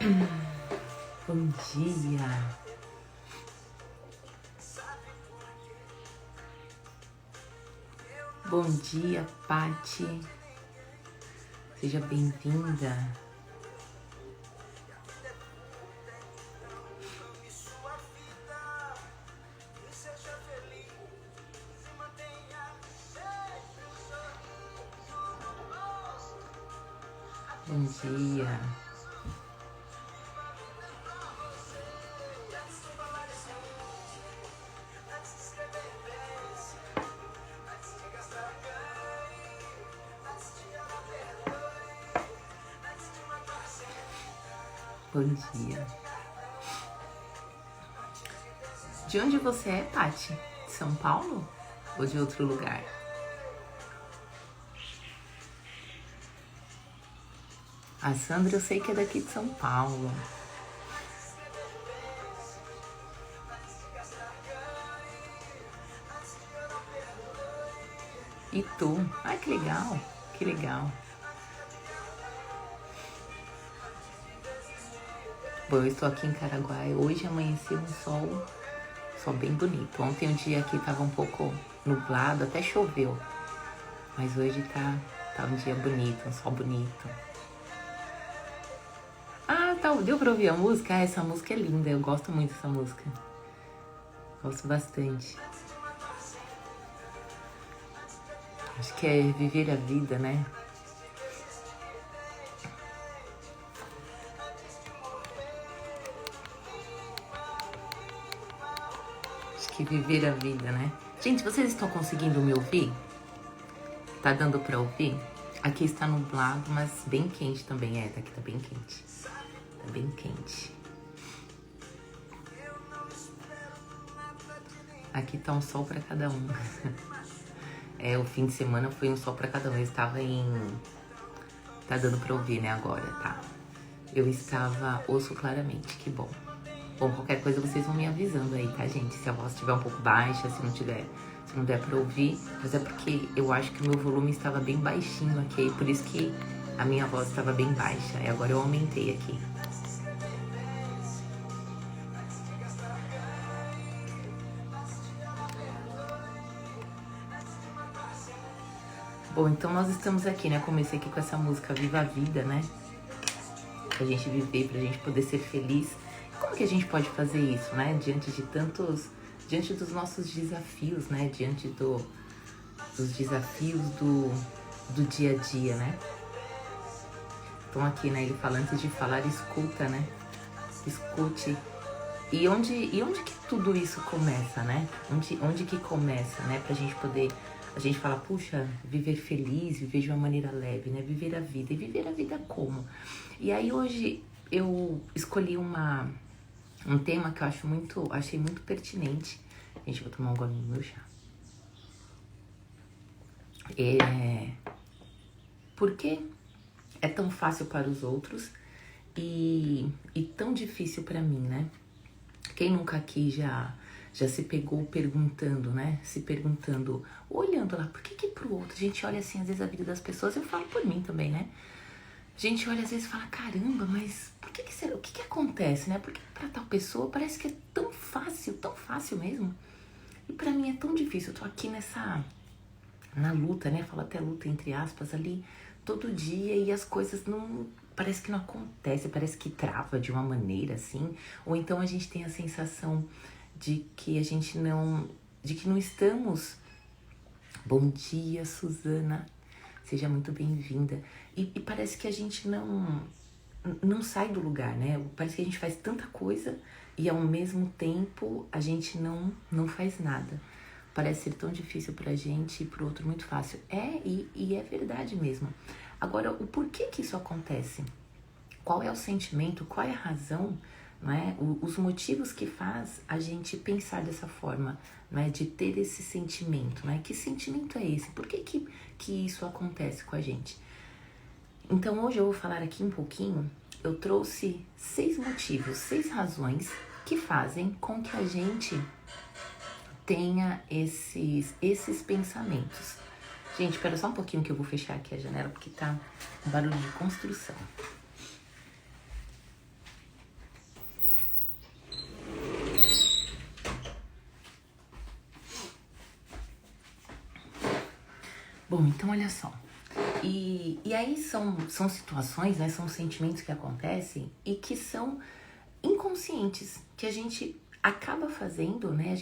Bom dia. Bom dia, Pati. Seja bem-vinda. Bom dia. Bom dia. De onde você é, Pati? De São Paulo? Ou de outro lugar? A Sandra eu sei que é daqui de São Paulo. E tu? Ai, que legal. Que legal. Bom, eu estou aqui em Caraguá. Hoje amanheceu um sol bem bonito. Ontem o dia aqui tava um pouco nublado, até choveu. Mas hoje tá um dia bonito, um sol bonito. Ah, tá, deu pra ouvir a música? Ah, essa música é linda, eu gosto muito dessa música. Gosto bastante. Acho que é viver a vida, né? Acho que viver a vida, né? Gente, vocês estão conseguindo me ouvir? Tá dando pra ouvir? Aqui está nublado, mas bem quente também. É, daqui tá bem quente. Tá bem quente. Aqui tá um sol pra cada um. É, o fim de semana foi um sol pra cada um. Eu estava em... Tá dando pra ouvir, né, agora, tá? Eu estava... Ouço claramente, que bom. Bom, qualquer coisa vocês vão me avisando aí, tá, gente? Se a voz estiver um pouco baixa, se não der pra ouvir. Mas é porque eu acho que o meu volume estava bem baixinho aqui. Por isso que a minha voz estava bem baixa. E agora eu aumentei aqui. Bom, então nós estamos aqui, né? Comecei aqui com essa música Viva a Vida, né? Pra gente viver, pra gente poder ser feliz. Como que a gente pode fazer isso, né? Diante dos nossos desafios, né? Diante dos desafios do dia a dia, né? Então aqui, né? Ele fala, antes de falar, escuta, né? Escute. E onde que tudo isso começa, né? Onde que começa, né? Pra gente poder... A gente fala, puxa, viver feliz, viver de uma maneira leve, né? Viver a vida. E viver a vida como? E aí hoje eu escolhi um tema que eu achei muito pertinente. Gente, vou tomar um golinho do meu chá. Por que é tão fácil para os outros e tão difícil para mim, né? Quem nunca aqui já se pegou perguntando, né? Se perguntando, olhando lá, por que pro outro? A gente olha assim, às vezes, a vida das pessoas, eu falo por mim também, né? A gente olha às vezes e fala, caramba, mas por que será? O que acontece, né? Porque pra tal pessoa parece que é tão fácil mesmo. E pra mim é tão difícil. Eu tô aqui na luta, né? Falo até luta entre aspas ali, todo dia, e as coisas não... Parece que não acontece, parece que trava de uma maneira assim. Ou então a gente tem a sensação de que não estamos... Bom dia, Suzana. Seja muito bem-vinda. E parece que a gente não sai do lugar, né? Parece que a gente faz tanta coisa e ao mesmo tempo a gente não faz nada. Parece ser tão difícil pra gente e pro outro muito fácil. E é verdade mesmo. Agora, o porquê que isso acontece? Qual é o sentimento? Qual é a razão? Não é? Os motivos que faz a gente pensar dessa forma, não é? De ter esse sentimento, não é? Que sentimento é esse? Por que isso acontece com a gente? Então hoje eu vou falar aqui um pouquinho, eu trouxe 6 motivos, 6 razões que fazem com que a gente tenha esses pensamentos. Gente, espera só um pouquinho que eu vou fechar aqui a janela porque tá um barulho de construção. Bom, então olha só. E aí são situações, né? São sentimentos que acontecem e que são inconscientes, que a gente acaba fazendo, né?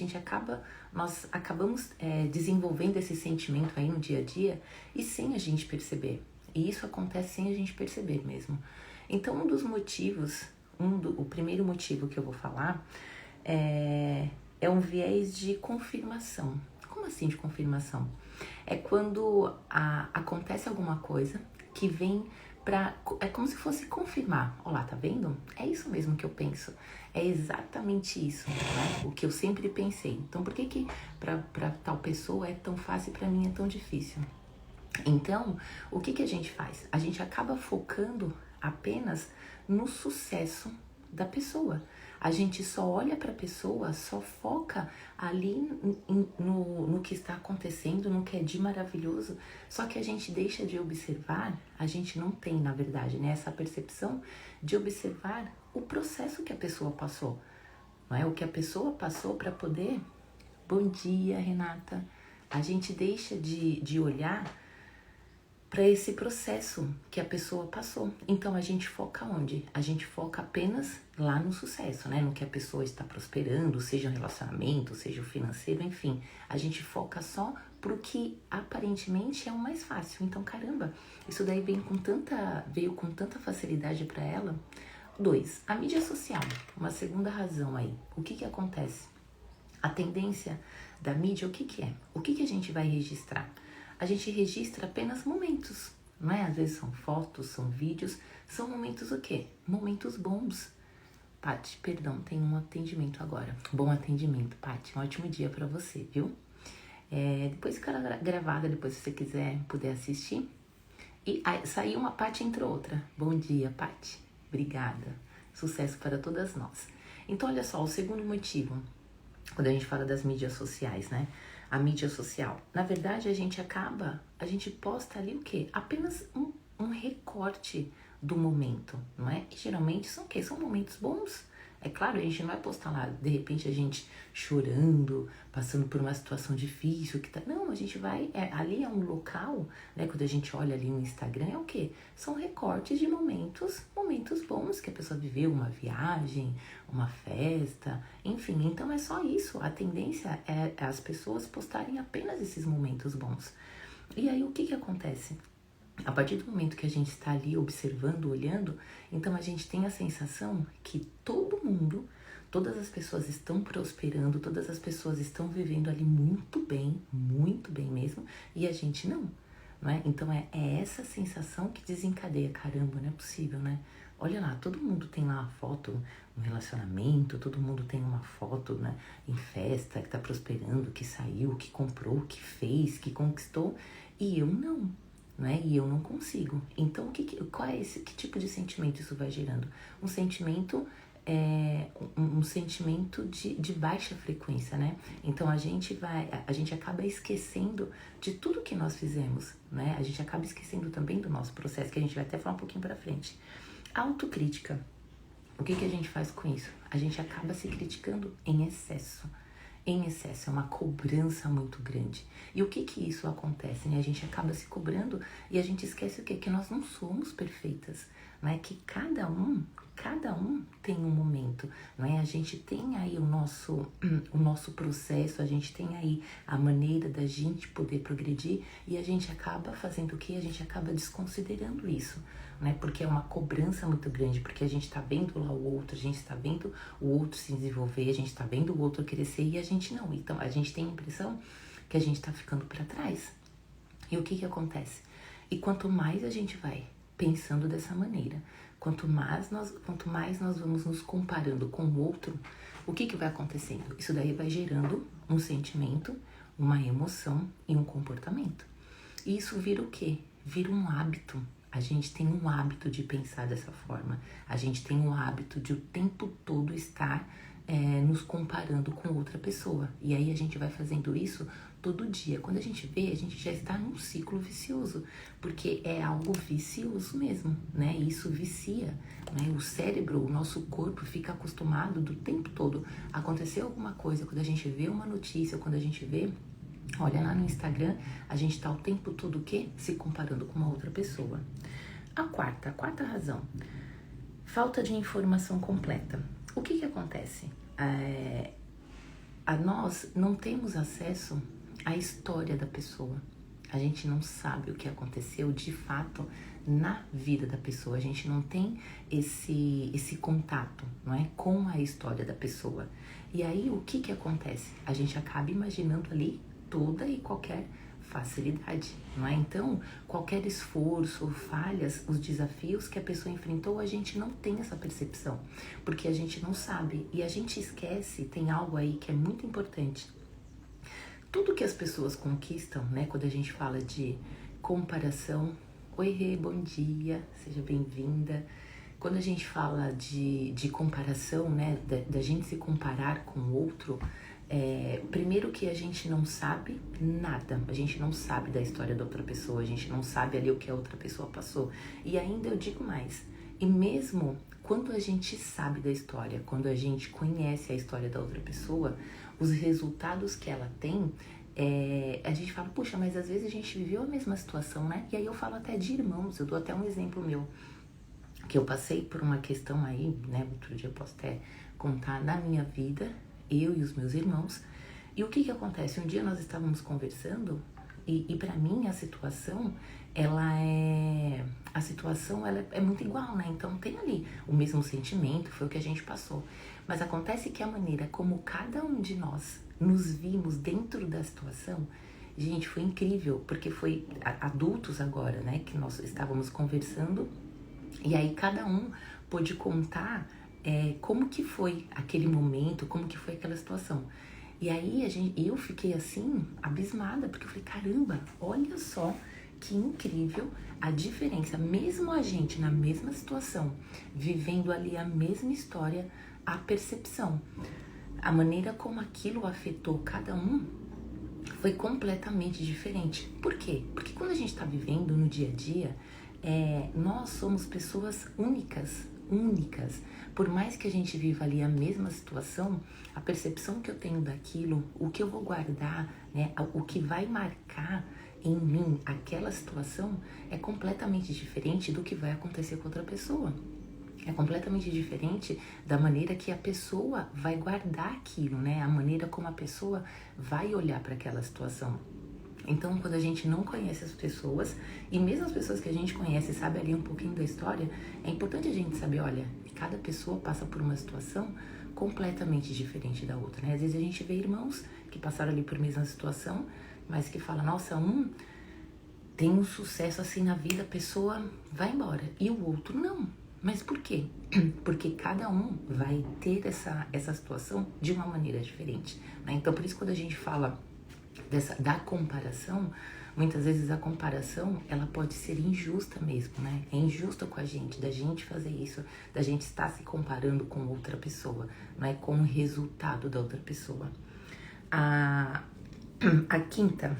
Nós acabamos desenvolvendo esse sentimento aí no dia a dia e sem a gente perceber. E isso acontece sem a gente perceber mesmo. Então, um dos motivos, o primeiro motivo que eu vou falar é um viés de confirmação. Como assim de confirmação? É quando acontece alguma coisa que vem é como se fosse confirmar. Olá, tá vendo? É isso mesmo que eu penso. É exatamente isso, né? O que eu sempre pensei. Então, por que pra tal pessoa é tão fácil e pra mim é tão difícil? Então, o que a gente faz? A gente acaba focando apenas no sucesso da pessoa. A gente só olha para a pessoa, só foca ali no que está acontecendo, no que é de maravilhoso, só que a gente deixa de observar, a gente não tem, na verdade, né, essa percepção de observar o processo que a pessoa passou, não é? O que a pessoa passou para poder... Bom dia, Renata. A gente deixa de olhar para esse processo que a pessoa passou. Então a gente foca onde? A gente foca apenas lá no sucesso, né? No que a pessoa está prosperando, seja o relacionamento, seja o financeiro, enfim. A gente foca só pro que aparentemente é o mais fácil. Então, caramba, isso daí veio com tanta facilidade para ela. 2, a mídia social, uma segunda razão aí. O que acontece? A tendência da mídia, o que é? O que a gente vai registrar? A gente registra apenas momentos, não é? Às vezes são fotos, são vídeos, são momentos o quê? Momentos bons. Paty, perdão, tem um atendimento agora. Bom atendimento, Paty, um ótimo dia pra você, viu? Depois fica gravada, depois se você quiser poder assistir. E aí, saiu uma Paty, entrou outra. Bom dia, Paty. Obrigada. Sucesso para todas nós. Então, olha só, o segundo motivo, quando a gente fala das mídias sociais, né? A mídia social. Na verdade, a gente posta ali o quê? Apenas um recorte do momento, não é? E geralmente são o quê? São momentos bons. É claro, a gente não vai postar lá, de repente, a gente chorando, passando por uma situação difícil, que tá... Não, a gente vai... ali é um local, né? Quando a gente olha ali no Instagram, é o quê? São recortes de momentos bons que a pessoa viveu, uma viagem, uma festa, enfim. Então, é só isso. A tendência é as pessoas postarem apenas esses momentos bons. E aí, o que acontece? A partir do momento que a gente está ali observando, olhando, então a gente tem a sensação que todo mundo, todas as pessoas estão prosperando, todas as pessoas estão vivendo ali muito bem mesmo, e a gente não é? Então é essa sensação que desencadeia, caramba, não é possível, né? Olha lá, todo mundo tem lá uma foto no relacionamento, todo mundo tem uma foto, né, em festa, que tá prosperando, que saiu, que comprou, que fez, que conquistou, e eu não. Né? E eu não consigo. Então, que tipo de sentimento isso vai gerando? Um sentimento, um sentimento de baixa frequência, né? Então, a gente acaba esquecendo de tudo que nós fizemos, né? A gente acaba esquecendo também do nosso processo, que a gente vai até falar um pouquinho pra frente. Autocrítica. O que a gente faz com isso? A gente acaba se criticando em excesso. Em excesso, é uma cobrança muito grande. E o que isso acontece, né? A gente acaba se cobrando e a gente esquece o quê? Que nós não somos perfeitas, né? Que cada um tem um momento, né? A gente tem aí o nosso processo, a gente tem aí a maneira da gente poder progredir e a gente acaba fazendo o quê? A gente acaba desconsiderando isso, né? Porque é uma cobrança muito grande, porque a gente tá vendo lá o outro, a gente tá vendo o outro se desenvolver, a gente tá vendo o outro crescer e a gente não. Então, a gente tem a impressão que a gente tá ficando para trás. E o que acontece? E quanto mais a gente vai pensando dessa maneira, quanto mais nós vamos nos comparando com o outro, o que vai acontecendo? Isso daí vai gerando um sentimento, uma emoção e um comportamento. E isso vira o quê? Vira um hábito. A gente tem um hábito de pensar dessa forma. A gente tem um hábito de o tempo todo estar nos comparando com outra pessoa. E aí a gente vai fazendo isso todo dia. Quando a gente vê, a gente já está num ciclo vicioso, porque é algo vicioso mesmo, né? Isso vicia, né? O cérebro, o nosso corpo fica acostumado do tempo todo. Aconteceu alguma coisa, quando a gente vê uma notícia, quando a gente vê Olha, lá no Instagram, a gente tá o tempo todo o quê? Se comparando com uma outra pessoa. A quarta razão, falta de informação completa. O que que acontece? Nós não temos acesso à história da pessoa. A gente não sabe o que aconteceu de fato na vida da pessoa. A gente não tem esse contato, não é, com a história da pessoa. E aí o que que acontece? A gente acaba imaginando ali toda e qualquer facilidade, não é? Então, qualquer esforço, falhas, os desafios que a pessoa enfrentou, a gente não tem essa percepção, porque a gente não sabe e a gente esquece. Tem algo aí que é muito importante. Tudo que as pessoas conquistam, né, quando a gente fala de comparação, oi Rê, bom dia, seja bem-vinda. Quando a gente fala de comparação, né, da gente se comparar com o outro, primeiro que a gente não sabe nada, a gente não sabe da história da outra pessoa, a gente não sabe ali o que a outra pessoa passou. E ainda eu digo mais, e mesmo quando a gente sabe da história, quando a gente conhece a história da outra pessoa, os resultados que ela tem, a gente fala, puxa, mas às vezes a gente viveu a mesma situação, né? E aí eu falo até de irmãos, eu dou até um exemplo meu, que eu passei por uma questão aí, né? Outro dia eu posso até contar na minha vida, eu e os meus irmãos. E o que que acontece? Um dia nós estávamos conversando e para mim a situação, ela é muito igual, né? Então tem ali o mesmo sentimento, foi o que a gente passou. Mas acontece que a maneira como cada um de nós nos vimos dentro da situação, gente, foi incrível, porque foi adultos agora, né, que nós estávamos conversando, e aí cada um pôde contar como que foi aquele momento, como que foi aquela situação. E aí eu fiquei assim, abismada, porque eu falei, caramba, olha só que incrível a diferença. Mesmo a gente na mesma situação, vivendo ali a mesma história, a percepção, a maneira como aquilo afetou cada um foi completamente diferente. Por quê? Porque quando a gente está vivendo no dia a dia, nós somos pessoas únicas. Por mais que a gente viva ali a mesma situação, a percepção que eu tenho daquilo, o que eu vou guardar, né, o que vai marcar em mim aquela situação é completamente diferente do que vai acontecer com outra pessoa. É completamente diferente da maneira que a pessoa vai guardar aquilo, né? A maneira como a pessoa vai olhar para aquela situação. Então, quando a gente não conhece as pessoas, e mesmo as pessoas que a gente conhece, sabe ali um pouquinho da história, é importante a gente saber, olha, cada pessoa passa por uma situação completamente diferente da outra, né? Às vezes a gente vê irmãos que passaram ali por mesma situação, mas que fala, nossa, tem um sucesso assim na vida, a pessoa vai embora, e o outro não. Mas por quê? Porque cada um vai ter essa situação de uma maneira diferente, né? Então, por isso, quando a gente fala da comparação, muitas vezes a comparação, ela pode ser injusta mesmo, né? É injusta com a gente, da gente fazer isso, da gente estar se comparando com outra pessoa, não é? Com o resultado da outra pessoa. A quinta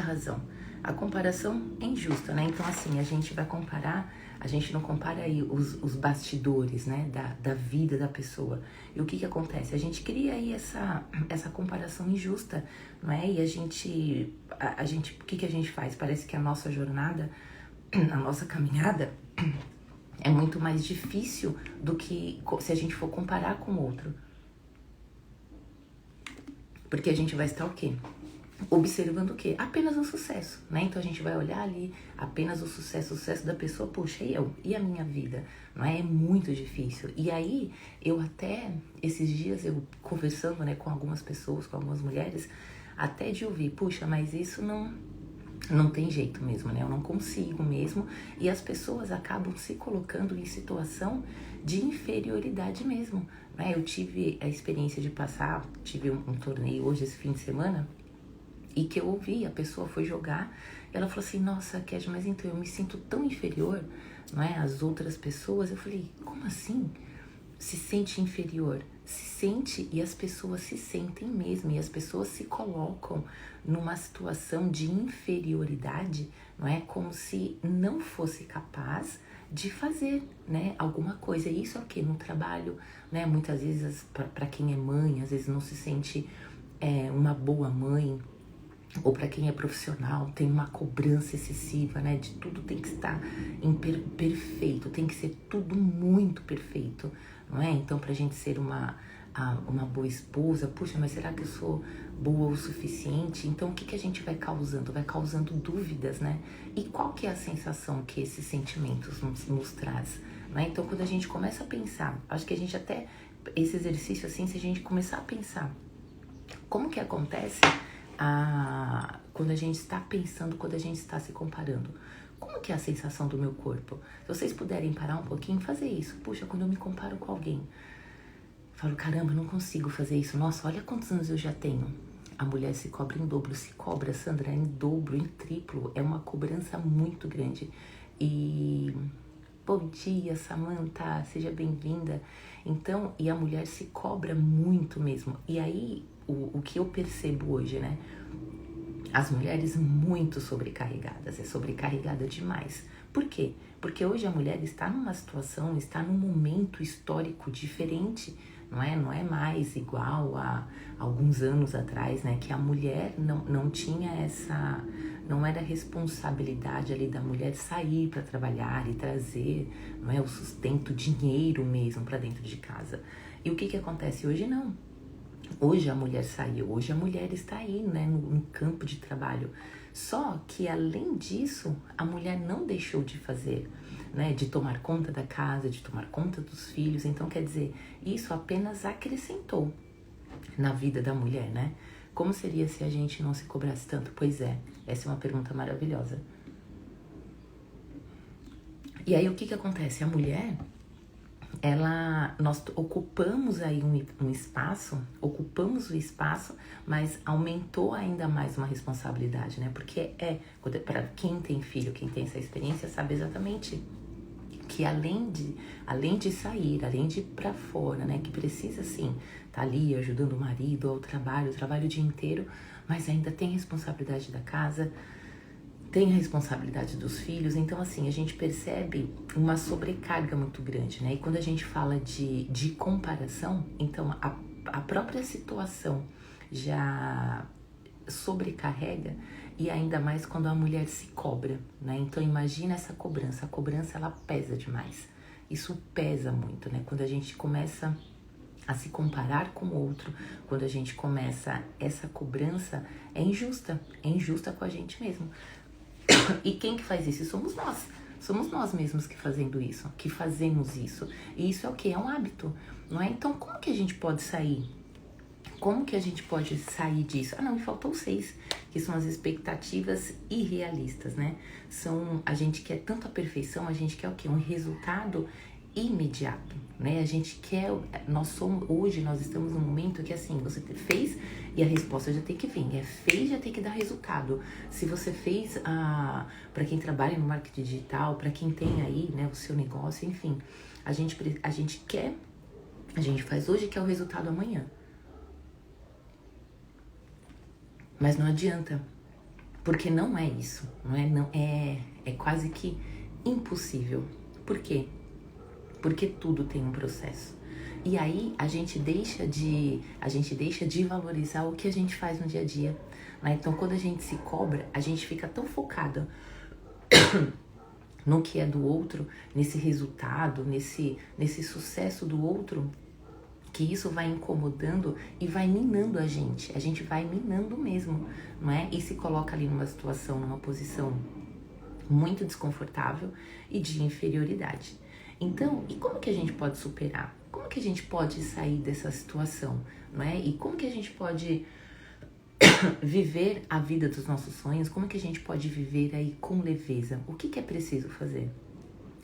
razão, a comparação é injusta, né? Então, assim, a gente vai comparar, a gente não compara aí os bastidores, né, da vida da pessoa. E o que que acontece? A gente cria aí essa comparação injusta, não é? E a gente, o que que a gente faz? Parece que a nossa jornada, a nossa caminhada é muito mais difícil do que se a gente for comparar com o outro. Porque a gente vai estar o quê? Observando o quê? Apenas o sucesso, né? Então a gente vai olhar ali apenas o sucesso da pessoa, poxa, e a minha vida? Não é? É muito difícil. E aí, eu até, esses dias, eu conversando, né, com algumas pessoas, com algumas mulheres, até de ouvir, puxa, mas isso não tem jeito mesmo, né? Eu não consigo mesmo. E as pessoas acabam se colocando em situação de inferioridade mesmo, né? Eu tive a experiência de passar, tive um torneio hoje, esse fim de semana, e que eu ouvi, a pessoa foi jogar, e ela falou assim, nossa, Cat, mas então eu me sinto tão inferior, não é, às outras pessoas. Eu falei, como assim? Se sente inferior? Se sente, e as pessoas se sentem mesmo, e as pessoas se colocam numa situação de inferioridade, não é? Como se não fosse capaz de fazer, né, alguma coisa. E isso é o quê? No trabalho, né? Muitas vezes, para quem é mãe, às vezes não se sente uma boa mãe, ou para quem é profissional, tem uma cobrança excessiva, né? De tudo tem que estar perfeito, tem que ser tudo muito perfeito, não é? Então, pra gente ser uma boa esposa, puxa, mas será que eu sou boa o suficiente? Então, o que que a gente vai causando? Vai causando dúvidas, né? E qual que é a sensação que esses sentimentos nos traz? Né? Então, quando a gente começa a pensar, acho que a gente até, esse exercício assim, se a gente começar a pensar como que acontece quando a gente está pensando, quando a gente está se comparando. Como que é a sensação do meu corpo? Se vocês puderem parar um pouquinho, fazer isso. Puxa, quando eu me comparo com alguém, falo, caramba, eu não consigo fazer isso. Nossa, olha quantos anos eu já tenho. A mulher se cobra em dobro, se cobra, Sandra, em dobro, em triplo. É uma cobrança muito grande. E bom dia, Samantha, seja bem-vinda. Então, e a mulher se cobra muito mesmo. E aí, o que eu percebo hoje, né? As mulheres muito sobrecarregadas, é sobrecarregada demais. Por quê? Porque hoje a mulher está numa situação, está num momento histórico diferente, não é? Não é mais igual a alguns anos atrás, né? Que a mulher não tinha essa, não era responsabilidade ali da mulher sair para trabalhar e trazer, não é? O sustento, dinheiro mesmo para dentro de casa. E o que acontece hoje? Não. Hoje a mulher saiu, hoje a mulher está aí, né, no campo de trabalho. Só que além disso, a mulher não deixou de fazer, né, de tomar conta da casa, de tomar conta dos filhos. Então, quer dizer, isso apenas acrescentou na vida da mulher, né? Como seria se a gente não se cobrasse tanto? Pois é, essa é uma pergunta maravilhosa. E aí, o que acontece? A mulher, nós ocupamos aí um espaço, ocupamos o espaço, mas aumentou ainda mais uma responsabilidade, né? Porque para quem tem filho, quem tem essa experiência, sabe exatamente que além de sair, além de ir pra fora, né? Que precisa, sim, tá ali ajudando o marido ao trabalho, o dia inteiro, mas ainda tem responsabilidade da casa, tem a responsabilidade dos filhos. Então, assim, a gente percebe uma sobrecarga muito grande, né? E quando a gente fala de comparação, então a própria situação já sobrecarrega, e ainda mais quando a mulher se cobra, né? Então, imagina essa cobrança. A cobrança, ela pesa demais. Isso pesa muito, né? Quando a gente começa a se comparar com o outro, quando a gente começa, essa cobrança é injusta com a gente mesmo. E quem que faz isso? Somos nós mesmos que fazemos isso. E isso é o quê? É um hábito, não é? Então, como que a gente pode sair? Como que a gente pode sair disso? Ah, não, me faltou 6, que são as expectativas irrealistas, né? A gente quer tanto a perfeição, a gente quer o quê? Um resultado imediato, né? A gente quer, hoje nós estamos num momento que assim, você fez e a resposta já tem que vir, fez, já tem que dar resultado. Se você fez, para quem trabalha no marketing digital, para quem tem aí, né, o seu negócio, enfim, a gente faz hoje, quer o resultado amanhã. Mas não adianta, porque não é isso, é quase que impossível. Por quê? Porque tudo tem um processo. E aí a gente deixa de valorizar o que a gente faz no dia a dia, né? Então, quando a gente se cobra, a gente fica tão focada no que é do outro, nesse resultado, nesse sucesso do outro, que isso vai incomodando e vai minando a gente vai minando mesmo, não é? E se coloca ali numa situação, numa posição muito desconfortável e de inferioridade. Então, e como que a gente pode superar? Como que a gente pode sair dessa situação, não é? E como que a gente pode viver a vida dos nossos sonhos? Como que a gente pode viver aí com leveza? O que é preciso fazer?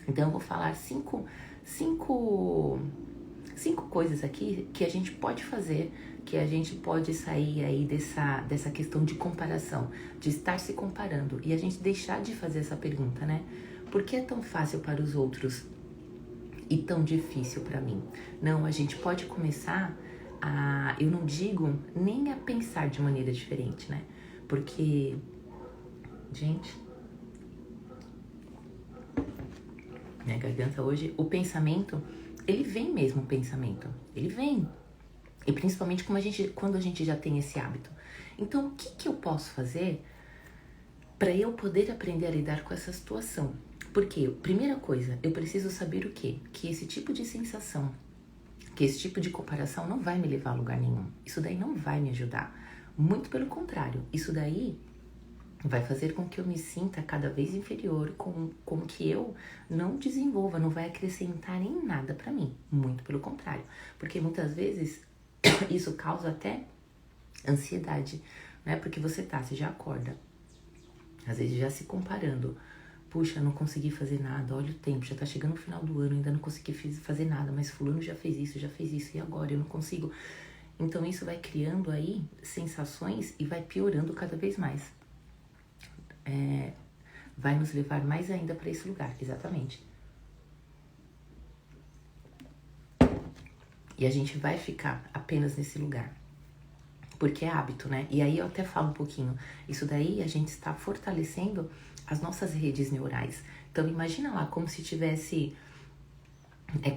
Então, eu vou falar cinco coisas aqui que a gente pode fazer, que a gente pode sair aí dessa questão de comparação, de estar se comparando e a gente deixar de fazer essa pergunta, né? Por que é tão fácil para os outros e tão difícil para mim? Não, a gente pode começar eu não digo nem a pensar de maneira diferente, né? Porque, gente, minha garganta hoje, o pensamento, ele vem mesmo, ele vem. E principalmente quando a gente já tem esse hábito. Então, o que eu posso fazer para eu poder aprender a lidar com essa situação? Porque, primeira coisa, eu preciso saber o quê? Que esse tipo de sensação, que esse tipo de comparação não vai me levar a lugar nenhum. Isso daí não vai me ajudar. Muito pelo contrário, isso daí vai fazer com que eu me sinta cada vez inferior, com que eu não desenvolva, não vai acrescentar em nada para mim. Muito pelo contrário. Porque muitas vezes isso causa até ansiedade, né? Porque você já acorda, às vezes já se comparando. Puxa, não consegui fazer nada, olha o tempo, já tá chegando o final do ano, ainda não consegui fazer nada, mas fulano já fez isso, e agora eu não consigo. Então isso vai criando aí sensações e vai piorando cada vez mais. Vai nos levar mais ainda para esse lugar, exatamente. E a gente vai ficar apenas nesse lugar. Porque é hábito, né? E aí eu até falo um pouquinho. Isso daí a gente está fortalecendo as nossas redes neurais. Então imagina lá como se tivesse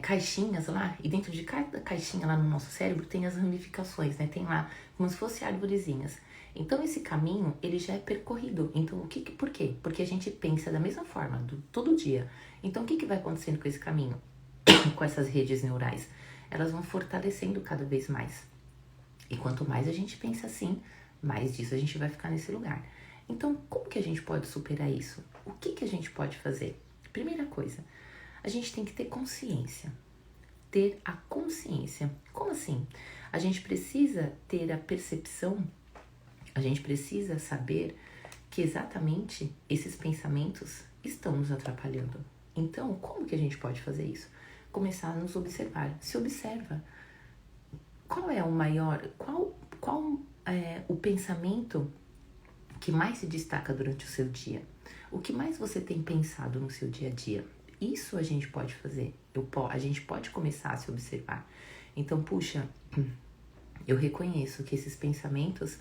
caixinhas lá, e dentro de cada caixinha lá no nosso cérebro tem as ramificações, né? Tem lá como se fossem arvorezinhas. Então esse caminho, ele já é percorrido. Então por quê? Porque a gente pensa da mesma forma, todo dia. Então o que vai acontecendo com esse caminho? Com essas redes neurais? Elas vão fortalecendo cada vez mais. E quanto mais a gente pensa assim, mais disso a gente vai ficar nesse lugar. Então, como que a gente pode superar isso? O que a gente pode fazer? Primeira coisa, a gente tem que ter consciência. Ter a consciência. Como assim? A gente precisa ter a percepção, a gente precisa saber que exatamente esses pensamentos estão nos atrapalhando. Então, como que a gente pode fazer isso? Começar a nos observar. Se observa. Qual é o maior, qual é o pensamento que mais se destaca durante o seu dia? O que mais você tem pensado no seu dia a dia? Isso a gente pode fazer, a gente pode começar a se observar. Então, puxa, eu reconheço que esses pensamentos,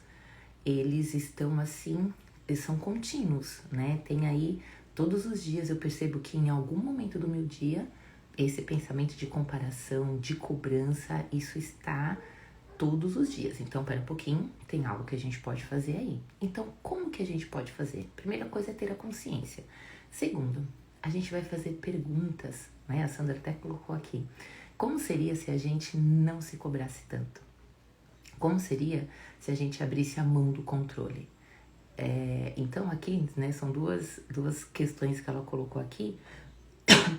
eles estão assim, eles são contínuos, né? Tem aí, todos os dias eu percebo que em algum momento do meu dia, esse pensamento de comparação, de cobrança, isso está todos os dias. Então, pera um pouquinho, tem algo que a gente pode fazer aí. Então, como que a gente pode fazer? Primeira coisa é ter a consciência. Segundo, a gente vai fazer perguntas, né? A Sandra até colocou aqui. Como seria se a gente não se cobrasse tanto? Como seria se a gente abrisse a mão do controle? Então, aqui, né, são duas questões que ela colocou aqui.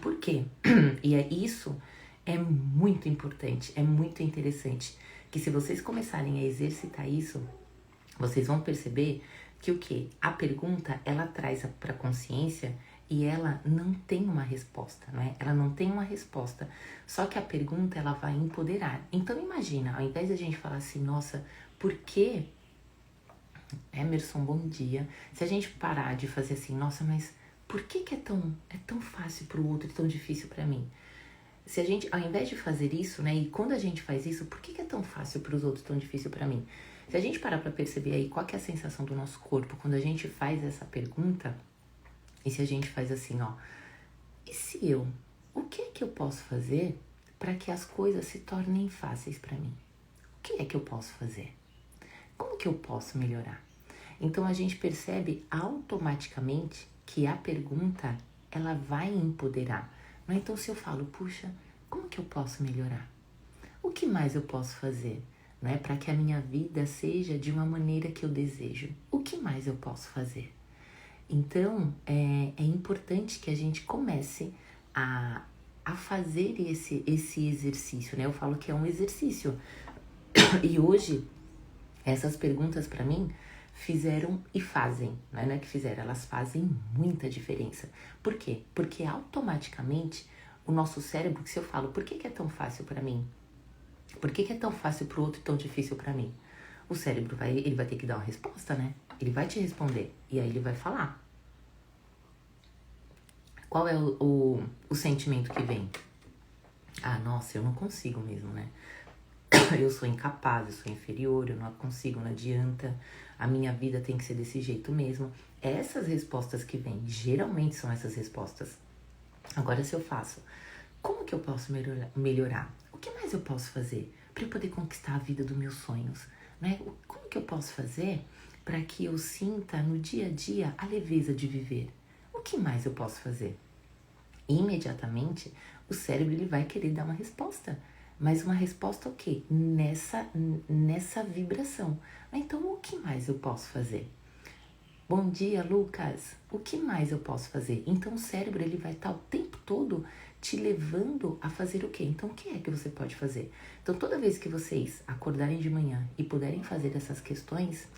Por quê? E isso é muito importante, é muito interessante, que se vocês começarem a exercitar isso, vocês vão perceber que o quê? A pergunta, ela traz para a consciência e ela não tem uma resposta, não é? Ela não tem uma resposta, só que a pergunta, ela vai empoderar. Então imagina, ao invés de a gente falar assim, nossa, por que, Emerson, bom dia, se a gente parar de fazer assim, nossa, mas por que é tão fácil para o outro e tão difícil para mim? Se a gente, ao invés de fazer isso, né, e quando a gente faz isso, por que é tão fácil para os outros, tão difícil para mim? Se a gente parar para perceber aí qual que é a sensação do nosso corpo quando a gente faz essa pergunta, e se a gente faz assim, ó, e se eu, o que é que eu posso fazer para que as coisas se tornem fáceis para mim? O que é que eu posso fazer? Como que eu posso melhorar? Então a gente percebe automaticamente que a pergunta, ela vai empoderar. Então se eu falo, puxa, como que eu posso melhorar? O que mais eu posso fazer, né, para que a minha vida seja de uma maneira que eu desejo? O que mais eu posso fazer? Então é importante que a gente comece a fazer esse exercício, né? Eu falo que é um exercício. E hoje, essas perguntas para mim fizeram e fazem, não é que fizeram, elas fazem muita diferença. Por quê? Porque automaticamente o nosso cérebro, se eu falo, por que é tão fácil para mim? Por que é tão fácil para o outro e tão difícil para mim? O cérebro ele vai ter que dar uma resposta, né? Ele vai te responder e aí ele vai falar. Qual é o sentimento que vem? Ah, nossa, eu não consigo mesmo, né? Eu sou incapaz, eu sou inferior, eu não consigo, não adianta, a minha vida tem que ser desse jeito mesmo. Essas respostas que vêm, geralmente são essas respostas. Agora, se eu faço, como que eu posso melhorar? O que mais eu posso fazer para eu poder conquistar a vida dos meus sonhos, né? Como que eu posso fazer para que eu sinta no dia a dia a leveza de viver? O que mais eu posso fazer? E imediatamente o cérebro ele vai querer dar uma resposta. Mas uma resposta o quê? Nessa vibração. Então o que mais eu posso fazer? Bom dia, Lucas. O que mais eu posso fazer? Então o cérebro ele vai estar o tempo todo te levando a fazer o quê? Então o que é que você pode fazer? Então toda vez que vocês acordarem de manhã e puderem fazer essas questões,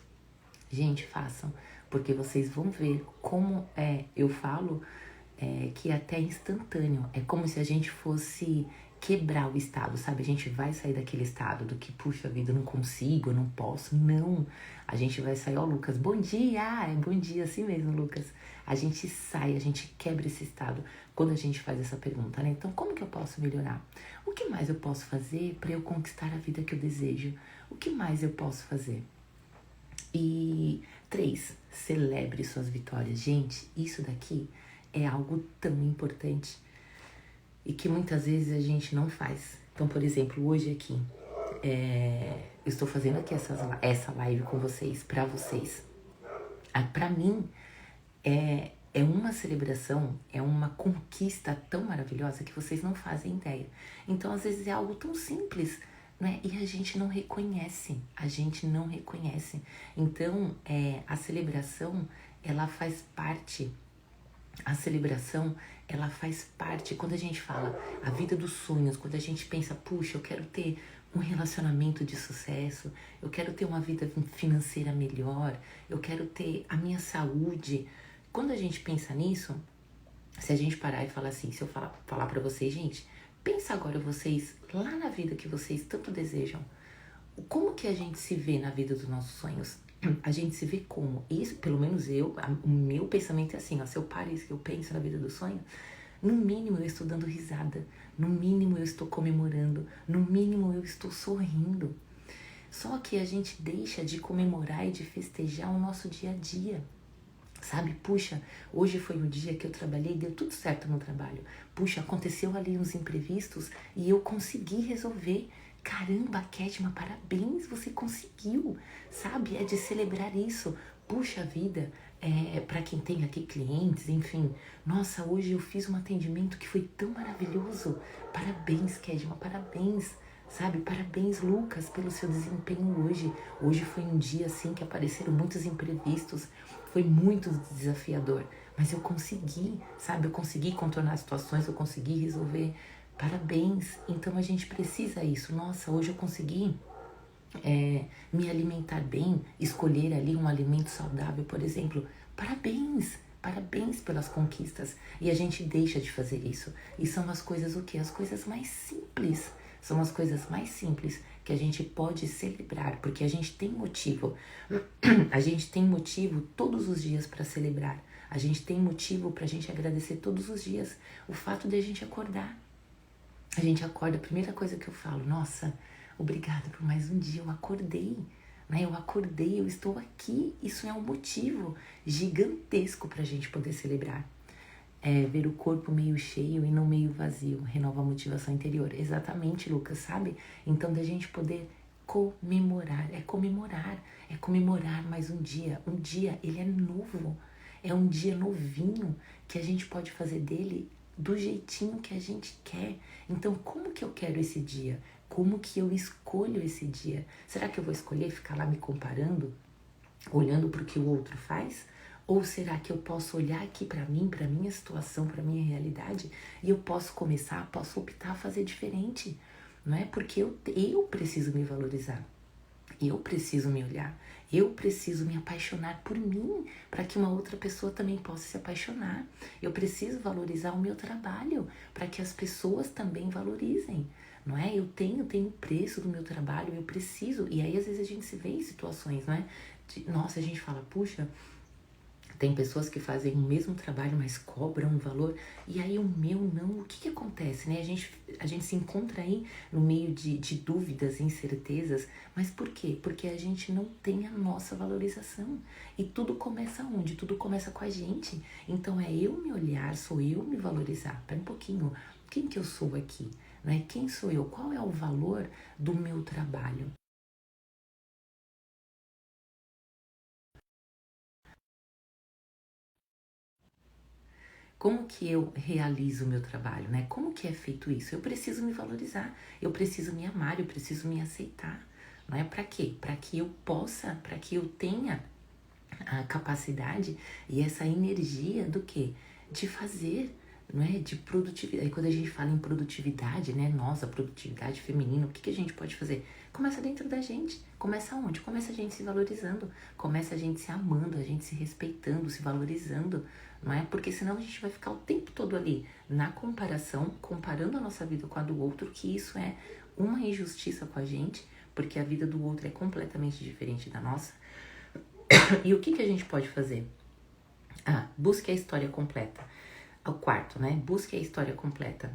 gente, façam, porque vocês vão ver como eu falo que é até instantâneo. É como se a gente fosse quebrar o estado, sabe? A gente vai sair daquele estado do que, puxa vida, eu não consigo, eu não posso. Não, a gente vai sair, ó, Lucas, bom dia, é bom dia, assim mesmo, Lucas. A gente sai, a gente quebra esse estado quando a gente faz essa pergunta, né? Então, como que eu posso melhorar? O que mais eu posso fazer para eu conquistar a vida que eu desejo? O que mais eu posso fazer? E 3, celebre suas vitórias. Gente, isso daqui é algo tão importante e que muitas vezes a gente não faz. Então, por exemplo, hoje aqui, eu estou fazendo aqui essa live com vocês, para vocês. Para mim, é uma celebração, é uma conquista tão maravilhosa que vocês não fazem ideia. Então, às vezes é algo tão simples, né? E a gente não reconhece, Então, a celebração, ela faz parte. A celebração, ela faz parte, quando a gente fala a vida dos sonhos, quando a gente pensa, puxa, eu quero ter um relacionamento de sucesso, eu quero ter uma vida financeira melhor, eu quero ter a minha saúde. Quando a gente pensa nisso, se a gente parar e falar assim, se eu falar pra vocês, gente, pensa agora vocês, lá na vida que vocês tanto desejam, como que a gente se vê na vida dos nossos sonhos? A gente se vê como? Isso, pelo menos o meu pensamento é assim, ó, se eu paro isso que eu penso na vida do sonho, no mínimo eu estou dando risada, no mínimo eu estou comemorando, no mínimo eu estou sorrindo. Só que a gente deixa de comemorar e de festejar o nosso dia a dia. Sabe, puxa, hoje foi um dia que eu trabalhei, deu tudo certo no trabalho. Puxa, aconteceu ali uns imprevistos e eu consegui resolver. Caramba, Kedma, parabéns, você conseguiu, sabe? É de celebrar isso. Puxa vida, para quem tem aqui clientes, enfim. Nossa, hoje eu fiz um atendimento que foi tão maravilhoso. Parabéns, Kedma, parabéns. Sabe, parabéns, Lucas, pelo seu desempenho hoje. Hoje foi um dia, assim, que apareceram muitos imprevistos. Foi muito desafiador, mas eu consegui, sabe? Eu consegui contornar as situações, eu consegui resolver. Parabéns. Então a gente precisa isso. Nossa, hoje eu consegui me alimentar bem, escolher ali um alimento saudável, por exemplo. Parabéns. Parabéns pelas conquistas. E a gente deixa de fazer isso. E são as coisas o quê? As coisas mais simples. São as coisas mais simples que a gente pode celebrar, porque a gente tem motivo. A gente tem motivo todos os dias para celebrar. A gente tem motivo para a gente agradecer todos os dias. O fato de a gente acordar. A gente acorda, a primeira coisa que eu falo, nossa, obrigada por mais um dia, eu acordei. Né? Eu acordei, eu estou aqui. Isso é um motivo gigantesco para a gente poder celebrar. Ver o corpo meio cheio e não meio vazio, renova a motivação interior. Exatamente, Lucas, sabe? Então, da gente poder comemorar, é comemorar mais um dia. Um dia, ele é novo, é um dia novinho que a gente pode fazer dele do jeitinho que a gente quer. Então, como que eu quero esse dia? Como que eu escolho esse dia? Será que eu vou escolher ficar lá me comparando, olhando para o que o outro faz? Ou será que eu posso olhar aqui para mim, para minha situação, para minha realidade e eu posso optar a fazer diferente, não é? Porque eu preciso me valorizar, eu preciso me olhar, eu preciso me apaixonar por mim para que uma outra pessoa também possa se apaixonar. Eu preciso valorizar o meu trabalho para que as pessoas também valorizem, não é? Eu tenho preço do meu trabalho, eu preciso. E aí às vezes a gente se vê em situações, não é? Nossa, a gente fala, puxa, tem pessoas que fazem o mesmo trabalho, mas cobram um valor, e aí o meu não. O que acontece, né? A gente se encontra aí no meio de dúvidas, incertezas, mas por quê? Porque a gente não tem a nossa valorização. E tudo começa onde? Tudo começa com a gente. Então é eu me olhar, sou eu me valorizar. Pera um pouquinho, quem que eu sou aqui? não é? Quem sou eu? Qual é o valor do meu trabalho? Como que eu realizo o meu trabalho, né? Como que é feito isso? Eu preciso me valorizar, eu preciso me amar, eu preciso me aceitar, não é? Para quê? Para que eu possa, para que eu tenha a capacidade e essa energia do quê? De fazer, não é? De produtividade. E quando a gente fala em produtividade, né? Nossa, produtividade feminina, o que a gente pode fazer? Começa dentro da gente. Começa onde? Começa a gente se valorizando. Começa a gente se amando, a gente se respeitando, se valorizando, não é? Porque senão a gente vai ficar o tempo todo ali na comparação, comparando a nossa vida com a do outro, que isso é uma injustiça com a gente, porque a vida do outro é completamente diferente da nossa. E o que a gente pode fazer? Busque a história completa. O quarto, né? Busque a história completa.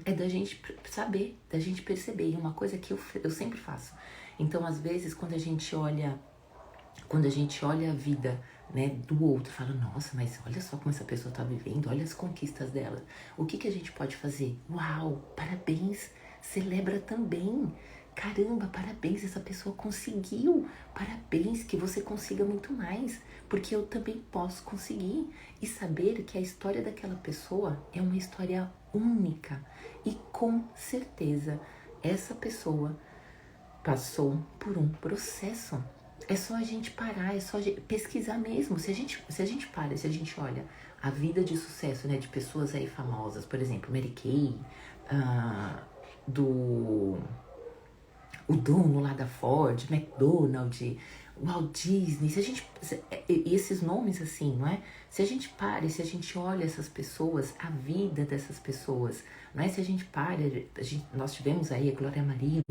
É da gente saber, da gente perceber. E uma coisa que eu sempre faço. Então, às vezes, quando a gente olha a vida, né, do outro, fala, nossa, mas olha só como essa pessoa tá vivendo, olha as conquistas dela. O que a gente pode fazer? Uau, parabéns, celebra também. Caramba, parabéns, essa pessoa conseguiu. Parabéns, que você consiga muito mais, porque eu também posso conseguir. E saber que a história daquela pessoa é uma história única. E com certeza, essa pessoa passou por um processo. É só a gente parar, é só a gente pesquisar mesmo. Se a gente para, se a gente olha a vida de sucesso, né, de pessoas aí famosas, por exemplo, Mary Kay, do o dono lá da Ford, McDonald's, Walt Disney, esses nomes assim, não é? Se a gente para, se a gente olha essas pessoas, a vida dessas pessoas, não é? Se a gente para, nós tivemos aí a Glória Maria,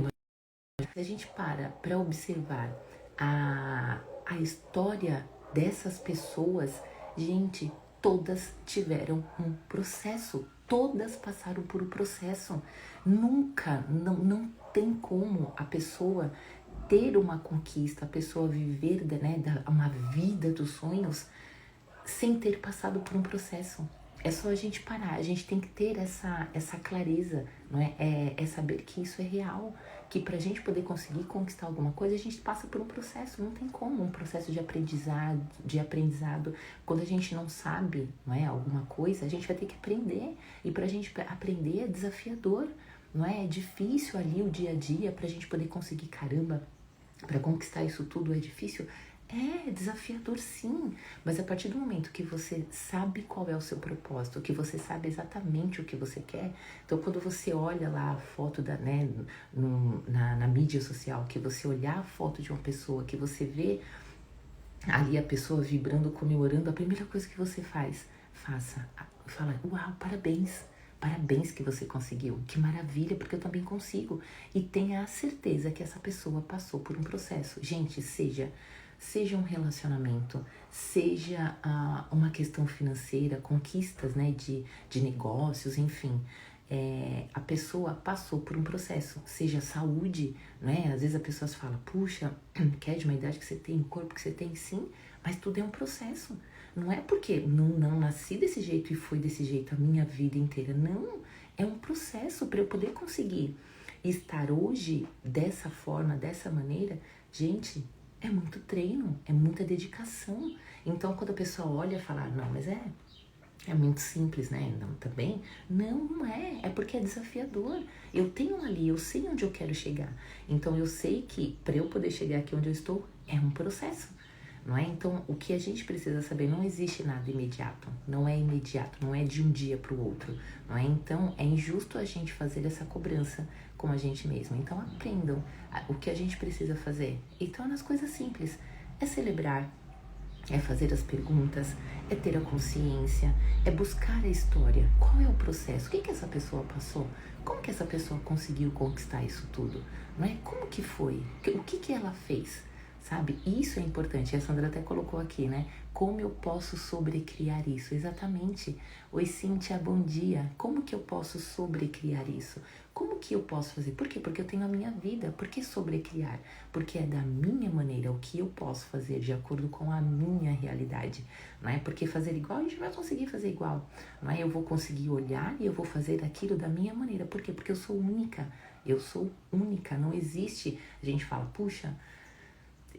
se a gente para observar a história dessas pessoas, gente, todas tiveram um processo, todas passaram por um processo. Nunca, não tem como a pessoa ter uma conquista, a pessoa viver, né, uma vida dos sonhos sem ter passado por um processo. É só a gente parar, a gente tem que ter essa clareza, não é? É saber que isso é real, que pra gente poder conseguir conquistar alguma coisa, a gente passa por um processo, não tem como, um processo de aprendizado. Quando a gente não sabe, não é, alguma coisa, a gente vai ter que aprender, e pra gente aprender é desafiador, não é? É difícil ali o dia a dia pra gente poder conseguir, caramba, para conquistar isso tudo é difícil? É desafiador sim, mas a partir do momento que você sabe qual é o seu propósito, que você sabe exatamente o que você quer, então quando você olha lá a foto né, na mídia social, que você olhar a foto de uma pessoa, que você vê ali a pessoa vibrando, comemorando, a primeira coisa que você fala, uau, parabéns. Parabéns que você conseguiu, que maravilha, porque eu também consigo. E tenha a certeza que essa pessoa passou por um processo. Gente, seja um relacionamento, seja uma questão financeira, conquistas, né, de negócios, enfim. A pessoa passou por um processo, seja saúde, né? Às vezes as pessoas falam, puxa, quer de uma idade que você tem, o corpo que você tem, sim, mas tudo é um processo. Não é porque não nasci desse jeito e fui desse jeito a minha vida inteira. Não, é um processo para eu poder conseguir estar hoje dessa forma, dessa maneira. Gente, é muito treino, é muita dedicação. Então, quando a pessoa olha e fala, não, mas é muito simples, né? Não, também? Não é. É porque é desafiador. Eu tenho ali, eu sei onde eu quero chegar. Então, eu sei que para eu poder chegar aqui onde eu estou, é um processo. Não é? Então, o que a gente precisa saber, não existe nada imediato, não é imediato, não é de um dia para o outro, não é? Então, é injusto a gente fazer essa cobrança com a gente mesmo. Então, aprendam o que a gente precisa fazer. Então, nas coisas simples, é celebrar, é fazer as perguntas, é ter a consciência, é buscar a história. Qual é o processo? O que essa pessoa passou? Como que essa pessoa conseguiu conquistar isso tudo? Não é? Como que foi? O que ela fez? sabe? Isso é importante. A Sandra até colocou aqui, né? Como eu posso sobrecriar isso? Exatamente. Oi, Cíntia, bom dia. Como que eu posso sobrecriar isso? Como que eu posso fazer? Por quê? Porque eu tenho a minha vida. Por que sobrecriar? Porque é da minha maneira, o que eu posso fazer de acordo com a minha realidade. Não é porque fazer igual, a gente vai conseguir fazer igual. Não é? Eu vou conseguir olhar e eu vou fazer aquilo da minha maneira. Por quê? Porque eu sou única. Eu sou única. Não existe... A gente fala, puxa...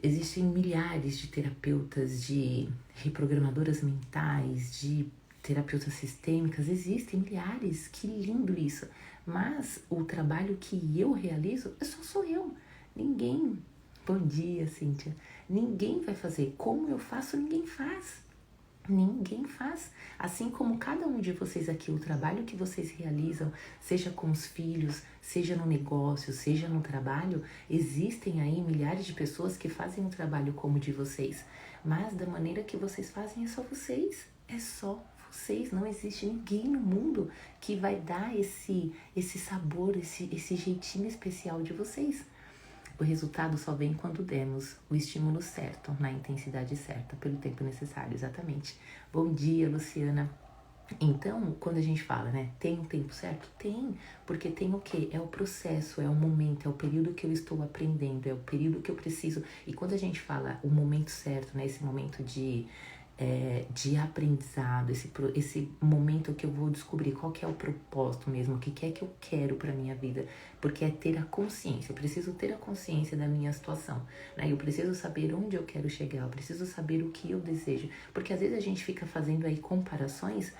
Existem milhares de terapeutas, de reprogramadoras mentais, de terapeutas sistêmicas, existem milhares, que lindo isso. Mas o trabalho que eu realizo, só sou eu. Ninguém, bom dia, Cíntia, ninguém vai fazer. Como eu faço, ninguém faz. Ninguém faz. Assim como cada um de vocês aqui, o trabalho que vocês realizam, seja com os filhos, seja no negócio, seja no trabalho, existem aí milhares de pessoas que fazem um trabalho como o de vocês. Mas da maneira que vocês fazem é só vocês. É só vocês. Não existe ninguém no mundo que vai dar esse sabor, esse jeitinho especial de vocês. O resultado só vem quando demos o estímulo certo, na intensidade certa, pelo tempo necessário, exatamente. Bom dia, Luciana. Então, quando a gente fala, né, tem um tempo certo? Tem, porque tem o quê? É o processo, é o momento, é o período que eu estou aprendendo, é o período que eu preciso. E quando a gente fala o momento certo, né, esse momento de aprendizado, esse momento que eu vou descobrir qual que é o propósito mesmo, o que é que eu quero para minha vida, porque é ter a consciência, eu preciso ter a consciência da minha situação, né? Eu preciso saber onde eu quero chegar, eu preciso saber o que eu desejo, porque às vezes a gente fica fazendo aí comparações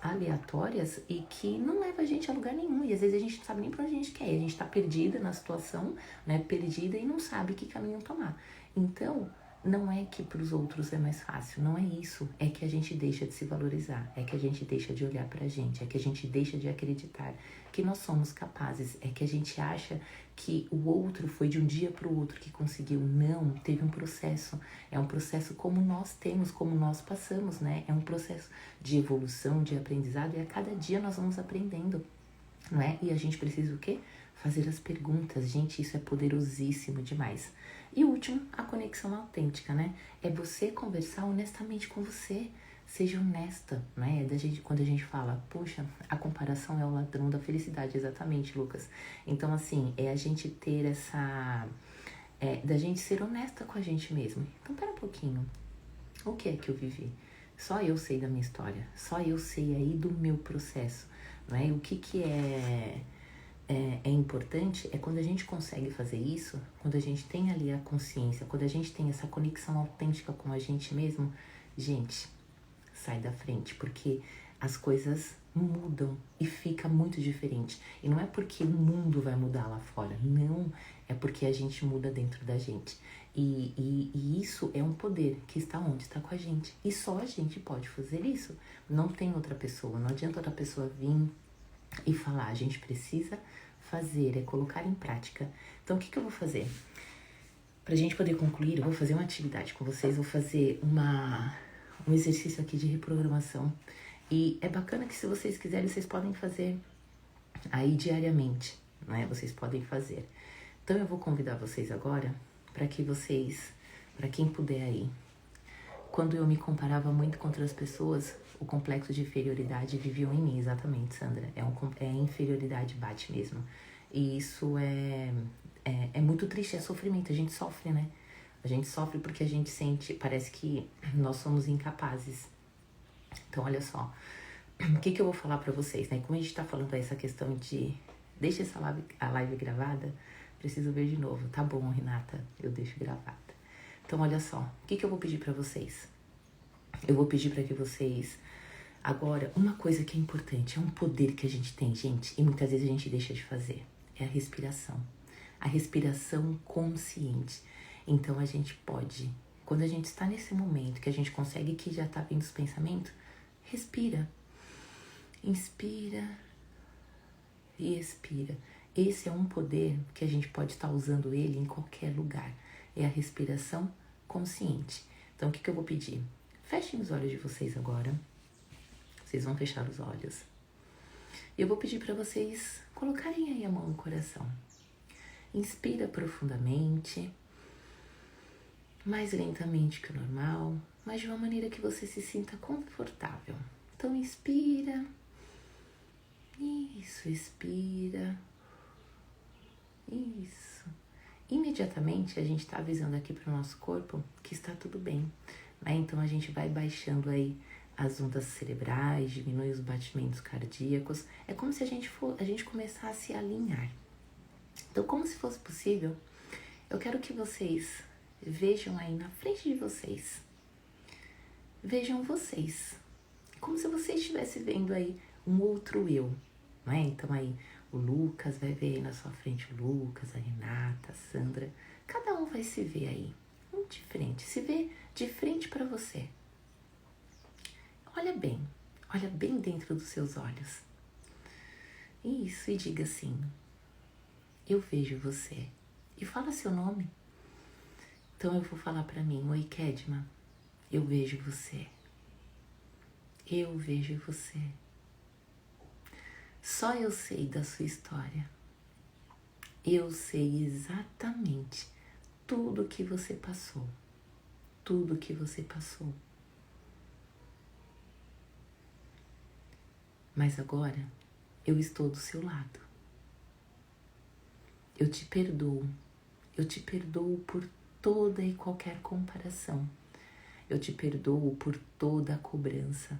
aleatórias e que não leva a gente a lugar nenhum, e às vezes a gente não sabe nem pra onde a gente quer, a gente tá perdida na situação, né, perdida e não sabe que caminho tomar. Então, não é que para os outros é mais fácil, não é isso. É que a gente deixa de se valorizar, é que a gente deixa de olhar pra gente, é que a gente deixa de acreditar que nós somos capazes, é que a gente acha que o outro foi de um dia para o outro que conseguiu. Não, teve um processo. É um processo como nós temos, como nós passamos, né? É um processo de evolução, de aprendizado, e a cada dia nós vamos aprendendo, não é? E a gente precisa o quê? Fazer as perguntas. Gente, isso é poderosíssimo demais. E o último, a conexão autêntica, né? É você conversar honestamente com você. Seja honesta, né? Quando a gente fala, puxa, a comparação é o ladrão da felicidade, exatamente, Lucas. Então, assim, é a gente ter da gente ser honesta com a gente mesmo. Então, pera um pouquinho. O que é que eu vivi? Só eu sei da minha história. Só eu sei aí do meu processo, não é? O que é importante é quando a gente consegue fazer isso, quando a gente tem ali a consciência, quando a gente tem essa conexão autêntica com a gente mesmo, gente, sai da frente, porque as coisas mudam e fica muito diferente. E não é porque o mundo vai mudar lá fora, não, é porque a gente muda dentro da gente. E isso é um poder que está onde? Está com a gente. E só a gente pode fazer isso. Não tem outra pessoa, não adianta outra pessoa vir e falar, a gente precisa fazer, é colocar em prática. Então, o que eu vou fazer? Pra gente poder concluir, eu vou fazer uma atividade com vocês, vou fazer um exercício aqui de reprogramação. E é bacana que se vocês quiserem, vocês podem fazer aí diariamente, né? Vocês podem fazer. Então, eu vou convidar vocês agora para que vocês, para quem puder aí, quando eu me comparava muito com outras pessoas, o complexo de inferioridade viveu em mim, exatamente, Sandra. É inferioridade bate mesmo. E isso é muito triste, é sofrimento. A gente sofre, né? A gente sofre porque a gente sente, parece que nós somos incapazes. Então, olha só, o que eu vou falar pra vocês, né? Como a gente tá falando aí essa questão de deixa a live gravada, preciso ver de novo. Tá bom, Renata, eu deixo gravada. Então, olha só, o que eu vou pedir pra vocês? Eu vou pedir pra que vocês... Agora, uma coisa que é importante, é um poder que a gente tem, gente, e muitas vezes a gente deixa de fazer, é a respiração. A respiração consciente. Então, a gente pode, quando a gente está nesse momento que a gente consegue que já tá vindo os pensamentos, respira. Inspira e expira. Esse é um poder que a gente pode estar usando ele em qualquer lugar. É a respiração consciente. Então, o que eu vou pedir? Fechem os olhos de vocês agora. Vocês vão fechar os olhos. Eu vou pedir para vocês colocarem aí a mão no coração. Inspira profundamente. mais lentamente que o normal, mas de uma maneira que você se sinta confortável. Então inspira, isso, expira, isso. Imediatamente a gente está avisando aqui para o nosso corpo que está tudo bem, né? Então a gente vai baixando aí as ondas cerebrais, diminui os batimentos cardíacos. É como se a gente começasse a alinhar. Então, como se fosse possível, eu quero que vocês vejam aí na frente de vocês. Vejam vocês. Como se você estivesse vendo aí um outro eu, né? Então aí o Lucas vai ver aí na sua frente o Lucas, a Renata, a Sandra. Cada um vai se ver aí, um de frente. Se vê de frente para você. Olha bem dentro dos seus olhos. Isso, e diga assim, eu vejo você. E fala seu nome. Então eu vou falar para mim, oi Kedma, eu vejo você. Eu vejo você. Só eu sei da sua história. Eu sei exatamente tudo que você passou. Tudo que você passou. Mas agora eu estou do seu lado. Eu te perdoo. Eu te perdoo por toda e qualquer comparação. Eu te perdoo por toda a cobrança.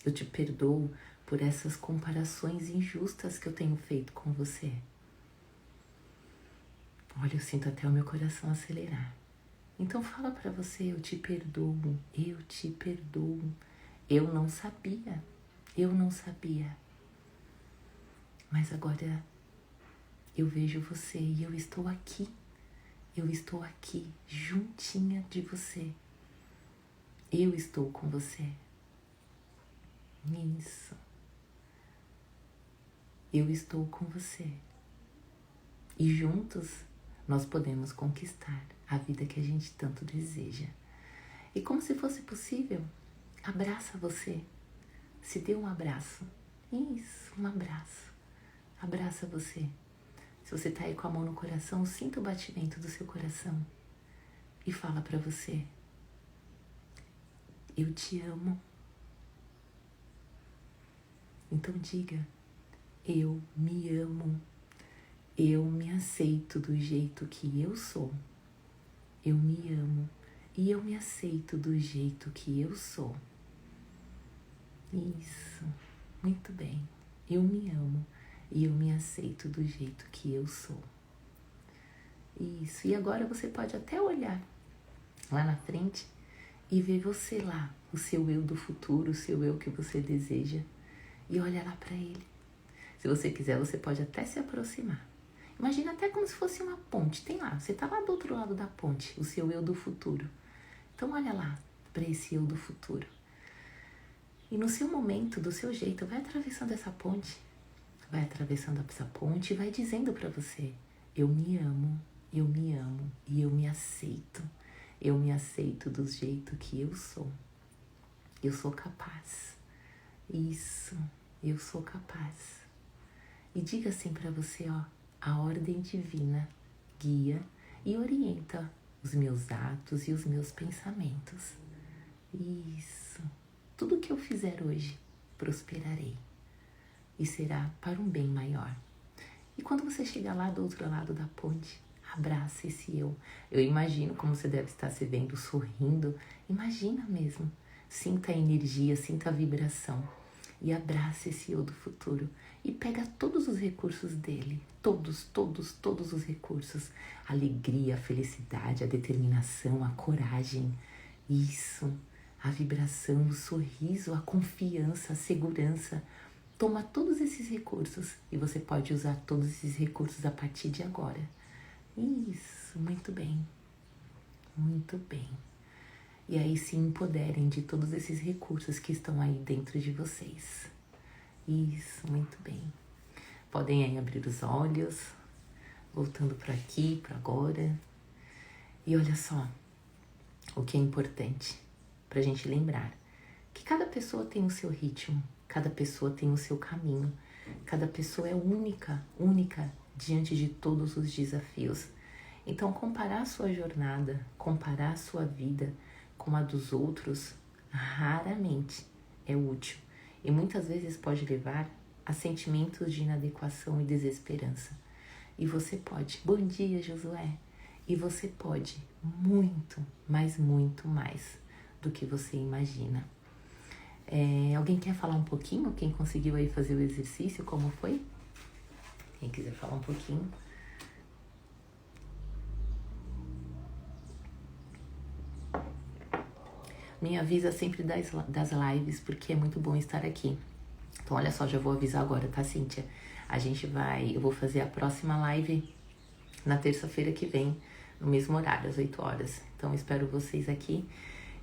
Eu te perdoo por essas comparações injustas que eu tenho feito com você. Olha, eu sinto até o meu coração acelerar. Então fala pra você, eu te perdoo, eu te perdoo. Eu não sabia. Mas agora eu vejo você e eu estou aqui. Eu estou aqui, juntinha de você. Eu estou com você. Isso. Eu estou com você. E juntos nós podemos conquistar a vida que a gente tanto deseja. E como se fosse possível, abraça você. Se dê um abraço. Isso, um abraço. Abraça você. Se você tá aí com a mão no coração, sinta o batimento do seu coração. E fala pra você, eu te amo. Então diga, eu me amo. Eu me aceito do jeito que eu sou. Eu me amo. E eu me aceito do jeito que eu sou. Isso, muito bem. Eu me amo e eu me aceito do jeito que eu sou. Isso, e agora você pode até olhar lá na frente e ver você lá, o seu eu do futuro, o seu eu que você deseja, e olha lá para ele. Se você quiser, você pode até se aproximar. Imagina até como se fosse uma ponte. Tem lá, você tá lá do outro lado da ponte, o seu eu do futuro. Então olha lá para esse eu do futuro. E no seu momento, do seu jeito, vai atravessando essa ponte. Vai atravessando essa ponte e vai dizendo para você, eu me amo e eu me aceito. Eu me aceito do jeito que eu sou. Eu sou capaz. Isso, eu sou capaz. E diga assim para você, ó, a ordem divina guia e orienta os meus atos e os meus pensamentos. Isso. Tudo que eu fizer hoje, prosperarei. E será para um bem maior. E quando você chegar lá do outro lado da ponte, abraça esse eu. Eu imagino como você deve estar se vendo sorrindo. Imagina mesmo. Sinta a energia, sinta a vibração. E abraça esse eu do futuro. E pega todos os recursos dele. Todos os recursos. A alegria, a felicidade, a determinação, a coragem. Isso. A vibração, o sorriso, a confiança, a segurança. Toma todos esses recursos e você pode usar todos esses recursos a partir de agora. Isso, muito bem. Muito bem. E aí se empoderem de todos esses recursos que estão aí dentro de vocês. Isso, muito bem. Podem aí abrir os olhos, voltando para aqui, para agora. E olha só, o que é importante para a gente lembrar, que cada pessoa tem o seu ritmo, cada pessoa tem o seu caminho, cada pessoa é única diante de todos os desafios. Então, comparar a sua jornada, comparar a sua vida com a dos outros, raramente é útil. E muitas vezes pode levar a sentimentos de inadequação e desesperança. E você pode, bom dia, Josué, e você pode muito, mas muito mais do que você imagina. Alguém quer falar um pouquinho? Quem conseguiu aí fazer o exercício, como foi? Quem quiser falar um pouquinho. Me avisa sempre das lives, porque é muito bom estar aqui. Então, olha só, já vou avisar agora, tá, Cíntia? Eu vou fazer a próxima live na terça-feira que vem, no mesmo horário, às 8 horas. Então, espero vocês aqui.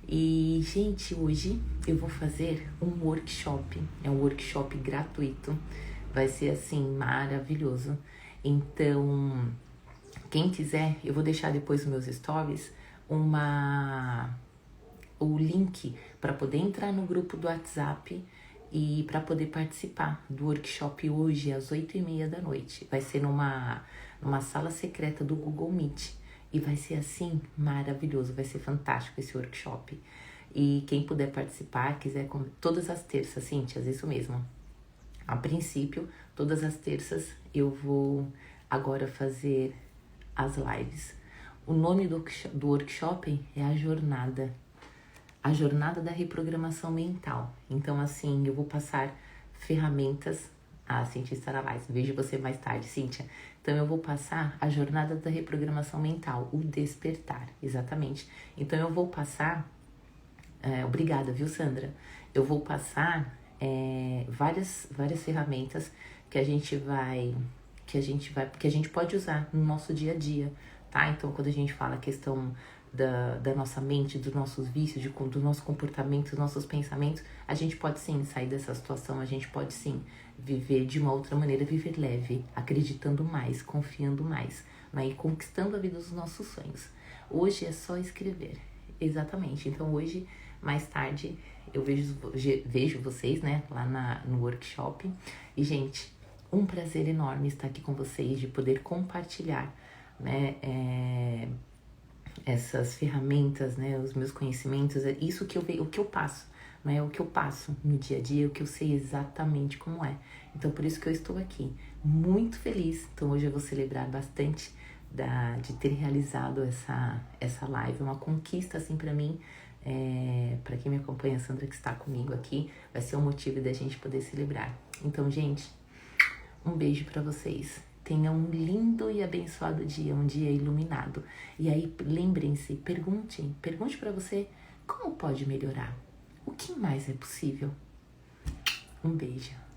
E, gente, hoje eu vou fazer um workshop. É um workshop gratuito. Vai ser, assim, maravilhoso. Então, quem quiser, eu vou deixar depois nos meus stories o link para poder entrar no grupo do WhatsApp e para poder participar do workshop hoje às 8h30 da noite. Vai ser numa sala secreta do Google Meet e vai ser assim maravilhoso, vai ser fantástico esse workshop. E quem puder participar, quiser, todas as terças, Cíntia, isso mesmo. A princípio, todas as terças eu vou agora fazer as lives. O nome do workshop é A Jornada da Reprogramação Mental. Então, assim, eu vou passar ferramentas. Cíntia estará lá. Vejo você mais tarde, Cíntia. Então, eu vou passar a Jornada da Reprogramação Mental, o despertar, exatamente. Então, eu vou passar... obrigada, viu, Sandra? Eu vou passar várias ferramentas que a gente pode usar no nosso dia a dia, tá? Então, quando a gente fala a questão da nossa mente, dos nossos vícios, do nosso comportamento, dos nossos pensamentos, a gente pode sim sair dessa situação, a gente pode sim viver de uma outra maneira, viver leve, acreditando mais, confiando mais, né? E conquistando a vida dos nossos sonhos. Hoje é só escrever, exatamente. Então hoje, mais tarde, eu vejo vocês, né, lá no workshop. E, gente, um prazer enorme estar aqui com vocês, de poder compartilhar, né, essas ferramentas, né, os meus conhecimentos, isso que o que eu passo, né, o que eu passo no dia a dia, o que eu sei exatamente como é. Então, por isso que eu estou aqui, muito feliz. Então, hoje eu vou celebrar bastante de ter realizado essa live, uma conquista, assim, para mim, para quem me acompanha, a Sandra que está comigo aqui, vai ser um motivo da gente poder celebrar. Então, gente, um beijo para vocês. Tenha um lindo e abençoado dia, um dia iluminado. E aí, lembrem-se, pergunte para você como pode melhorar. O que mais é possível? Um beijo.